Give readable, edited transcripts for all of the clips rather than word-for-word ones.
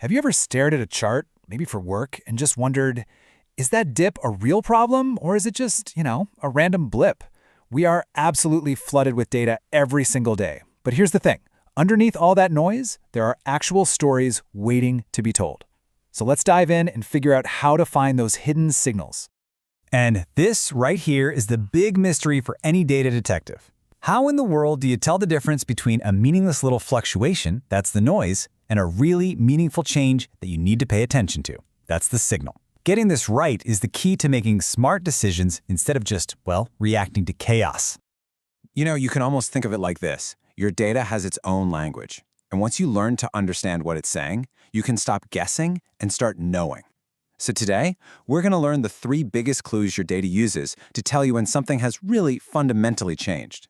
Have you ever stared at a chart, maybe for work, and just wondered, is that dip a real problem or is it just, a random blip? We are absolutely flooded with data every single day. But here's the thing. Underneath all that noise, there are actual stories waiting to be told. So let's dive in and figure out how to find those hidden signals. And this right here is the big mystery for any data detective. How in the world do you tell the difference between a meaningless little fluctuation, that's the noise, and a really meaningful change that you need to pay attention to? That's the signal. Getting this right is the key to making smart decisions instead of just, reacting to chaos. You can almost think of it like this. Your data has its own language. And once you learn to understand what it's saying, you can stop guessing and start knowing. So today, we're going to learn the 3 biggest clues your data uses to tell you when something has really fundamentally changed.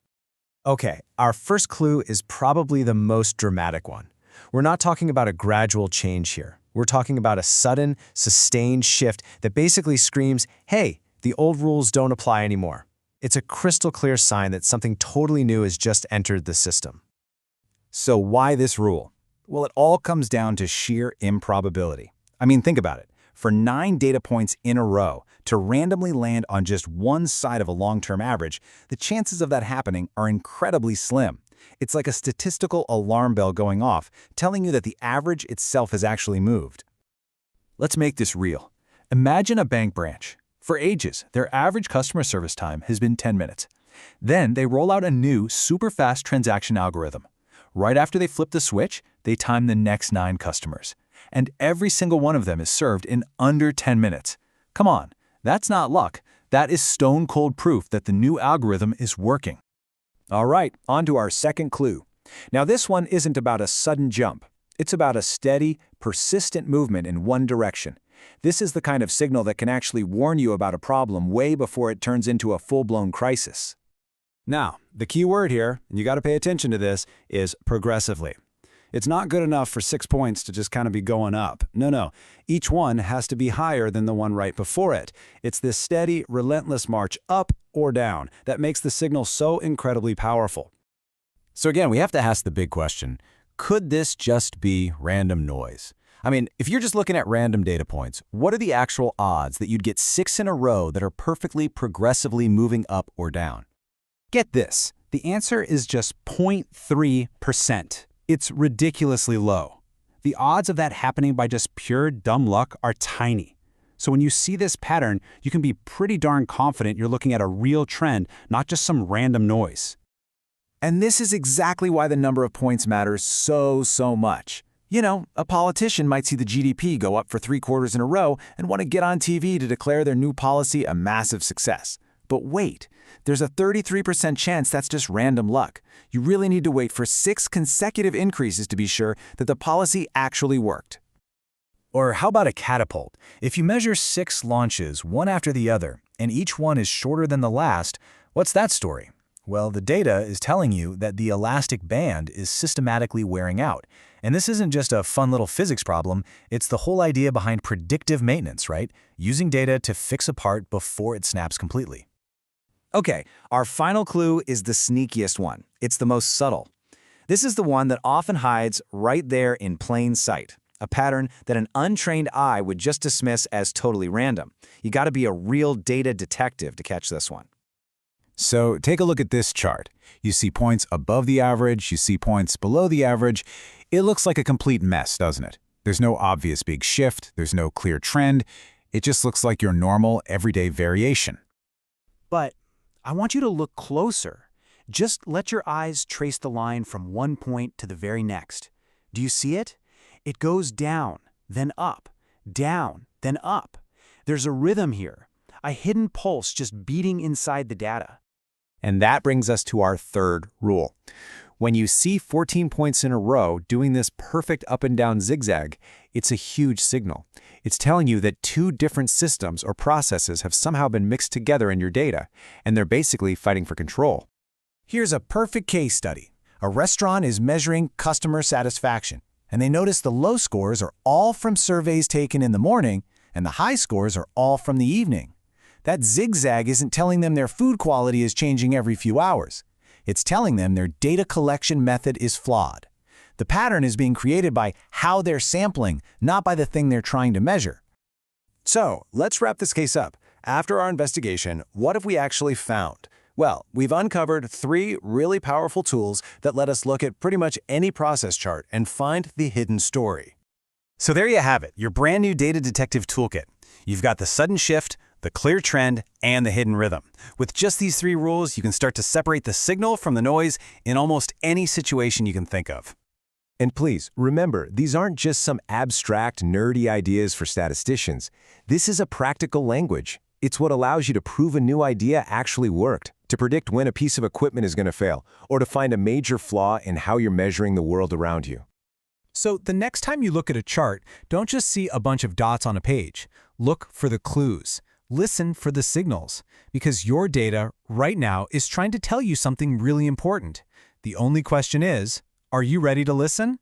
Okay, our first clue is probably the most dramatic one. We're not talking about a gradual change here. We're talking about a sudden, sustained shift that basically screams, hey, the old rules don't apply anymore. It's a crystal clear sign that something totally new has just entered the system. So why this rule? Well, it all comes down to sheer improbability. I mean, think about it. For 9 data points in a row, to randomly land on just one side of a long-term average, the chances of that happening are incredibly slim. It's like a statistical alarm bell going off, telling you that the average itself has actually moved. Let's make this real. Imagine a bank branch. For ages, their average customer service time has been 10 minutes. Then they roll out a new, super-fast transaction algorithm. Right after they flip the switch, they time the next 9 customers. And every single one of them is served in under 10 minutes. Come on, that's not luck. That is stone-cold proof that the new algorithm is working. All right, on to our second clue. Now this one isn't about a sudden jump. It's about a steady, persistent movement in one direction. This is the kind of signal that can actually warn you about a problem way before it turns into a full-blown crisis. Now, the key word here, and you got to pay attention to this, is progressively. It's not good enough for 6 points to just kind of be going up. No. Each one has to be higher than the one right before it. It's this steady, relentless march up or down that makes the signal so incredibly powerful. So again, we have to ask the big question, could this just be random noise? I mean, if you're just looking at random data points, what are the actual odds that you'd get 6 in a row that are perfectly progressively moving up or down? Get this, the answer is just 0.3%. It's ridiculously low. The odds of that happening by just pure dumb luck are tiny. So when you see this pattern, you can be pretty darn confident you're looking at a real trend, not just some random noise. And this is exactly why the number of points matters so much. A politician might see the GDP go up for 3 quarters in a row and want to get on TV to declare their new policy a massive success. But wait, there's a 33% chance that's just random luck. You really need to wait for 6 consecutive increases to be sure that the policy actually worked. Or how about a catapult? If you measure 6 launches, one after the other, and each one is shorter than the last, what's that story? Well, the data is telling you that the elastic band is systematically wearing out. And this isn't just a fun little physics problem, it's the whole idea behind predictive maintenance, right? Using data to fix a part before it snaps completely. Okay, our final clue is the sneakiest one. It's the most subtle. This is the one that often hides right there in plain sight, a pattern that an untrained eye would just dismiss as totally random. You got to be a real data detective to catch this one. So take a look at this chart. You see points above the average, you see points below the average. It looks like a complete mess, doesn't it? There's no obvious big shift, there's no clear trend. It just looks like your normal, everyday variation. But I want you to look closer. Just let your eyes trace the line from one point to the very next. Do you see it? It goes down, then up, down, then up. There's a rhythm here, a hidden pulse just beating inside the data. And that brings us to our third rule. When you see 14 points in a row doing this perfect up and down zigzag, it's a huge signal. It's telling you that 2 different systems or processes have somehow been mixed together in your data, and they're basically fighting for control. Here's a perfect case study. A restaurant is measuring customer satisfaction, and they notice the low scores are all from surveys taken in the morning, and the high scores are all from the evening. That zigzag isn't telling them their food quality is changing every few hours. It's telling them their data collection method is flawed. The pattern is being created by how they're sampling, not by the thing they're trying to measure. So, let's wrap this case up. After our investigation, what have we actually found? Well, we've uncovered 3 really powerful tools that let us look at pretty much any process chart and find the hidden story. So there you have it, your brand new data detective toolkit. You've got the sudden shift, the clear trend, and the hidden rhythm. With just these 3 rules, you can start to separate the signal from the noise in almost any situation you can think of. And please, remember, these aren't just some abstract, nerdy ideas for statisticians. This is a practical language. It's what allows you to prove a new idea actually worked, to predict when a piece of equipment is going to fail, or to find a major flaw in how you're measuring the world around you. So the next time you look at a chart, don't just see a bunch of dots on a page. Look for the clues. Listen for the signals, because your data right now is trying to tell you something really important. The only question is, are you ready to listen?